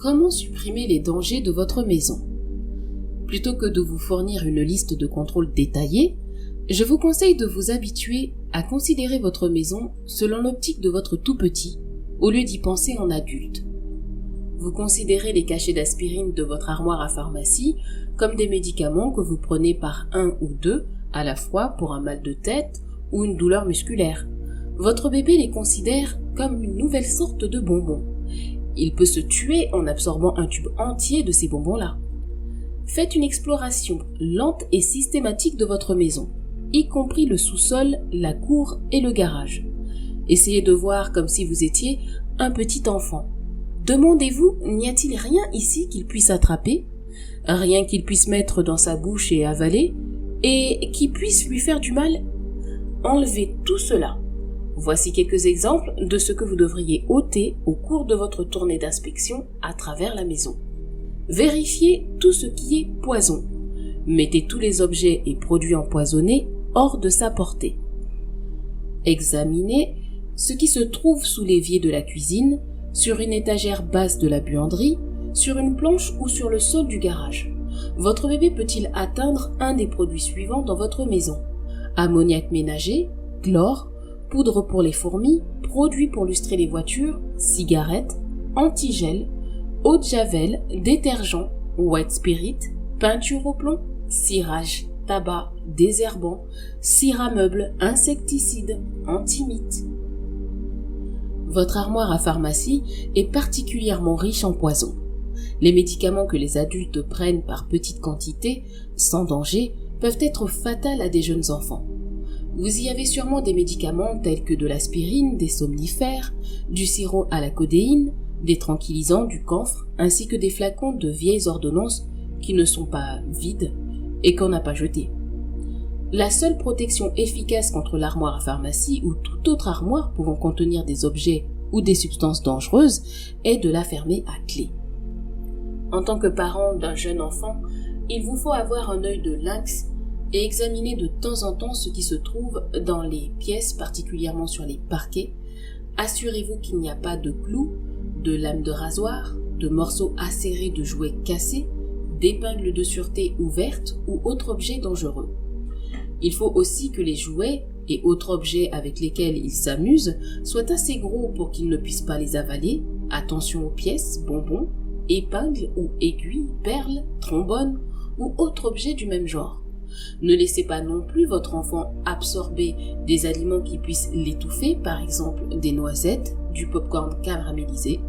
Comment supprimer les dangers de votre maison? Plutôt que de vous fournir une liste de contrôles détaillée, je vous conseille de vous habituer à considérer votre maison selon l'optique de votre tout petit, au lieu d'y penser en adulte. Vous considérez les cachets d'aspirine de votre armoire à pharmacie comme des médicaments que vous prenez par 1 ou 2 à la fois pour un mal de tête ou une douleur musculaire. Votre bébé les considère comme une nouvelle sorte de bonbon. Il peut se tuer en absorbant un tube entier de ces bonbons-là. Faites une exploration lente et systématique de votre maison, y compris le sous-sol, la cour et le garage. Essayez de voir comme si vous étiez un petit enfant. Demandez-vous, n'y a-t-il rien ici qu'il puisse attraper? Rien qu'il puisse mettre dans sa bouche et avaler, et qui puisse lui faire du mal? Enlevez tout cela. Voici quelques exemples de ce que vous devriez ôter au cours de votre tournée d'inspection à travers la maison. Vérifiez tout ce qui est poison. Mettez tous les objets et produits empoisonnés hors de sa portée. Examinez ce qui se trouve sous l'évier de la cuisine, sur une étagère basse de la buanderie, sur une planche ou sur le sol du garage. Votre bébé peut-il atteindre un des produits suivants dans votre maison? Ammoniac ménager, chlore, poudre pour les fourmis, produits pour lustrer les voitures, cigarettes, antigel, eau de javel, détergent, white spirit, peinture au plomb, cirage, tabac, désherbant, cire à meubles, insecticide, antimite. Votre armoire à pharmacie est particulièrement riche en poison. Les médicaments que les adultes prennent par petites quantités, sans danger, peuvent être fatals à des jeunes enfants. Vous y avez sûrement des médicaments tels que de l'aspirine, des somnifères, du sirop à la codéine, des tranquillisants, du camphre, ainsi que des flacons de vieilles ordonnances qui ne sont pas vides et qu'on n'a pas jetés. La seule protection efficace contre l'armoire à pharmacie ou toute autre armoire pouvant contenir des objets ou des substances dangereuses est de la fermer à clé. En tant que parent d'un jeune enfant, il vous faut avoir un œil de lynx et examiner de temps en temps ce qui se trouve dans les pièces, particulièrement sur les parquets. Assurez-vous qu'il n'y a pas de clous, de lames de rasoir, de morceaux acérés de jouets cassés, d'épingles de sûreté ouvertes ou autres objets dangereux. Il faut aussi que les jouets et autres objets avec lesquels ils s'amusent soient assez gros pour qu'ils ne puissent pas les avaler. Attention aux pièces, bonbons, épingles ou aiguilles, perles, trombones ou autres objets du même genre. Ne laissez pas non plus votre enfant absorber des aliments qui puissent l'étouffer, par exemple des noisettes, du popcorn caramélisé.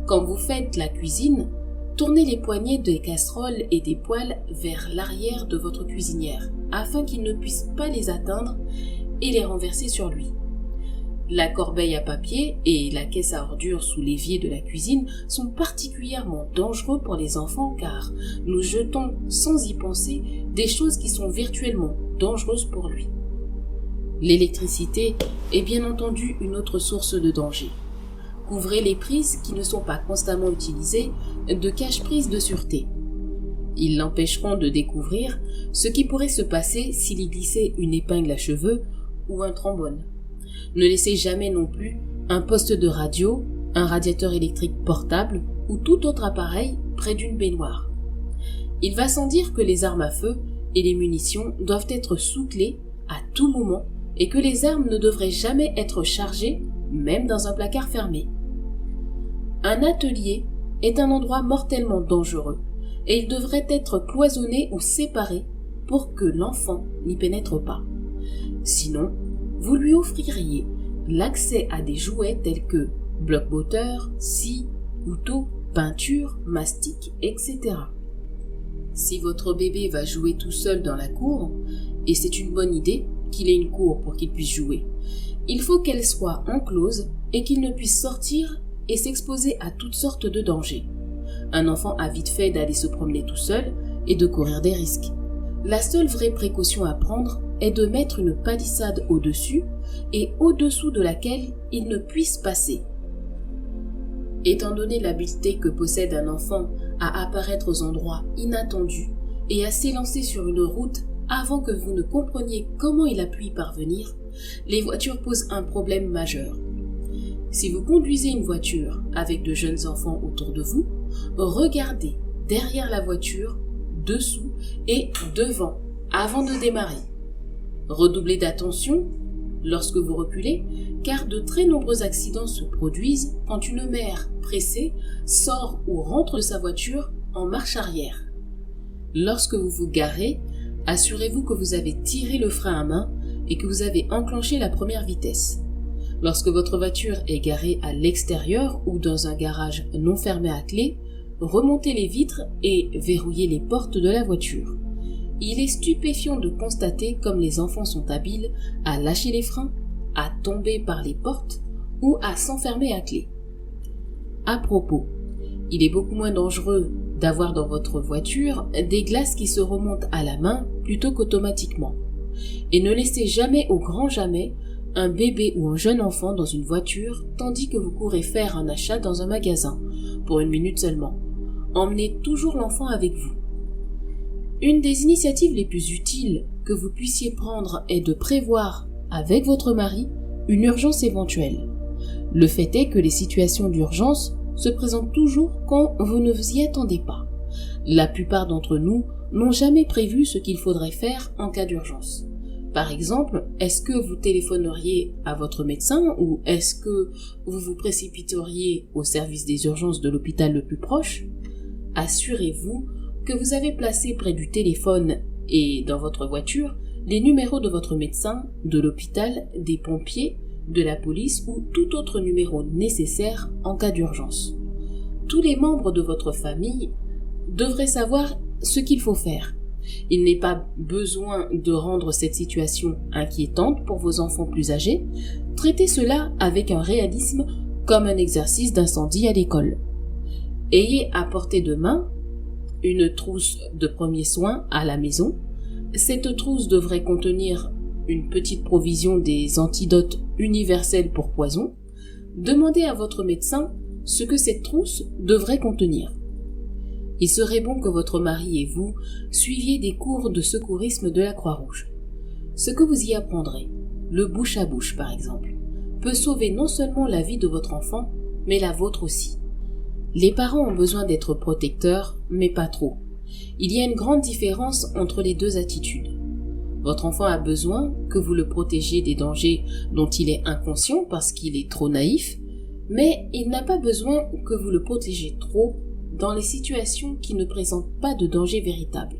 Quand vous faites la cuisine, tournez les poignées des casseroles et des poêles vers l'arrière de votre cuisinière, afin qu'il ne puisse pas les atteindre et les renverser sur lui. La corbeille à papier et la caisse à ordures sous l'évier de la cuisine sont particulièrement dangereux pour les enfants car nous jetons sans y penser des choses qui sont virtuellement dangereuses pour lui. L'électricité est bien entendu une autre source de danger. Couvrez les prises qui ne sont pas constamment utilisées de cache-prises de sûreté. Ils l'empêcheront de découvrir ce qui pourrait se passer s'il y glissait une épingle à cheveux ou un trombone. Ne laissez jamais non plus un poste de radio, un radiateur électrique portable ou tout autre appareil près d'une baignoire. Il va sans dire que les armes à feu et les munitions doivent être sous clé à tout moment et que les armes ne devraient jamais être chargées, même dans un placard fermé. Un atelier est un endroit mortellement dangereux et il devrait être cloisonné ou séparé pour que l'enfant n'y pénètre pas. Sinon, vous lui offririez l'accès à des jouets tels que bloc-moteur, scie, couteau, peinture, mastic, etc. Si votre bébé va jouer tout seul dans la cour, et c'est une bonne idée qu'il ait une cour pour qu'il puisse jouer, il faut qu'elle soit enclose et qu'il ne puisse sortir et s'exposer à toutes sortes de dangers. Un enfant a vite fait d'aller se promener tout seul et de courir des risques. La seule vraie précaution à prendre est de mettre une palissade au-dessus et au-dessous de laquelle il ne puisse passer. Étant donné l'habileté que possède un enfant à apparaître aux endroits inattendus et à s'élancer sur une route avant que vous ne compreniez comment il a pu y parvenir, les voitures posent un problème majeur. Si vous conduisez une voiture avec de jeunes enfants autour de vous, regardez derrière la voiture, dessous et devant avant de démarrer. Redoublez d'attention lorsque vous reculez, car de très nombreux accidents se produisent quand une mère pressée sort ou rentre de sa voiture en marche arrière. Lorsque vous vous garez, assurez-vous que vous avez tiré le frein à main et que vous avez enclenché la première vitesse. Lorsque votre voiture est garée à l'extérieur ou dans un garage non fermé à clé, remontez les vitres et verrouillez les portes de la voiture. Il est stupéfiant de constater comme les enfants sont habiles à lâcher les freins, à tomber par les portes ou à s'enfermer à clé. À propos, il est beaucoup moins dangereux d'avoir dans votre voiture des glaces qui se remontent à la main plutôt qu'automatiquement. Et ne laissez jamais au grand jamais un bébé ou un jeune enfant dans une voiture tandis que vous courez faire un achat dans un magasin, pour 1 minute seulement. Emmenez toujours l'enfant avec vous. Une des initiatives les plus utiles que vous puissiez prendre est de prévoir, avec votre mari, une urgence éventuelle. Le fait est que les situations d'urgence se présentent toujours quand vous ne vous y attendez pas. La plupart d'entre nous n'ont jamais prévu ce qu'il faudrait faire en cas d'urgence. Par exemple, est-ce que vous téléphoneriez à votre médecin ou est-ce que vous vous précipiteriez au service des urgences de l'hôpital le plus proche? Assurez-vous que vous avez placé près du téléphone et dans votre voiture les numéros de votre médecin, de l'hôpital, des pompiers, de la police ou tout autre numéro nécessaire en cas d'urgence. Tous les membres de votre famille devraient savoir ce qu'il faut faire. Il n'est pas besoin de rendre cette situation inquiétante pour vos enfants plus âgés. Traitez cela avec un réalisme comme un exercice d'incendie à l'école. Ayez à portée de main une trousse de premiers soins à la maison. Cette trousse devrait contenir une petite provision des antidotes universels pour poison. Demandez à votre médecin ce que cette trousse devrait contenir. Il serait bon que votre mari et vous suiviez des cours de secourisme de la Croix-Rouge. Ce que vous y apprendrez, le bouche à bouche par exemple, peut sauver non seulement la vie de votre enfant, mais la vôtre aussi. Les parents ont besoin d'être protecteurs, mais pas trop. Il y a une grande différence entre les deux attitudes. Votre enfant a besoin que vous le protégiez des dangers dont il est inconscient parce qu'il est trop naïf, mais il n'a pas besoin que vous le protégiez trop dans les situations qui ne présentent pas de danger véritable.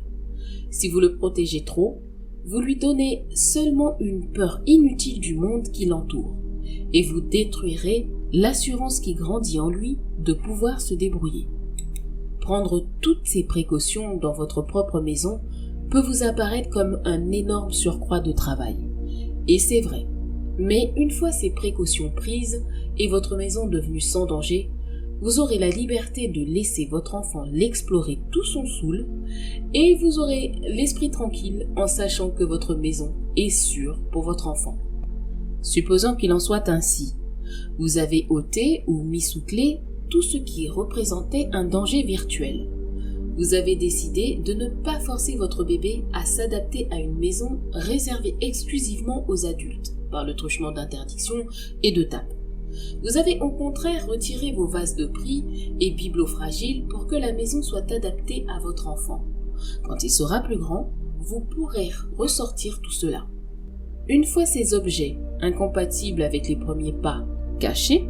Si vous le protégez trop, vous lui donnez seulement une peur inutile du monde qui l'entoure, et vous détruirez l'assurance qui grandit en lui de pouvoir se débrouiller. Prendre toutes ces précautions dans votre propre maison peut vous apparaître comme un énorme surcroît de travail. Et c'est vrai. Mais une fois ces précautions prises et votre maison devenue sans danger, vous aurez la liberté de laisser votre enfant l'explorer tout son soul et vous aurez l'esprit tranquille en sachant que votre maison est sûre pour votre enfant. Supposons qu'il en soit ainsi. Vous avez ôté ou mis sous clé tout ce qui représentait un danger virtuel. Vous avez décidé de ne pas forcer votre bébé à s'adapter à une maison réservée exclusivement aux adultes, par le truchement d'interdictions et de tapes. Vous avez au contraire retiré vos vases de prix et bibelots fragiles pour que la maison soit adaptée à votre enfant. Quand il sera plus grand, vous pourrez ressortir tout cela. Une fois ces objets, incompatibles avec les premiers pas, cachés,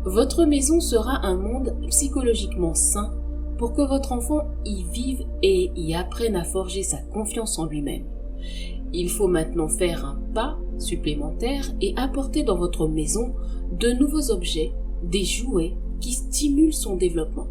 votre maison sera un monde psychologiquement sain pour que votre enfant y vive et y apprenne à forger sa confiance en lui-même. Il faut maintenant faire un pas supplémentaire et apporter dans votre maison de nouveaux objets, des jouets qui stimulent son développement.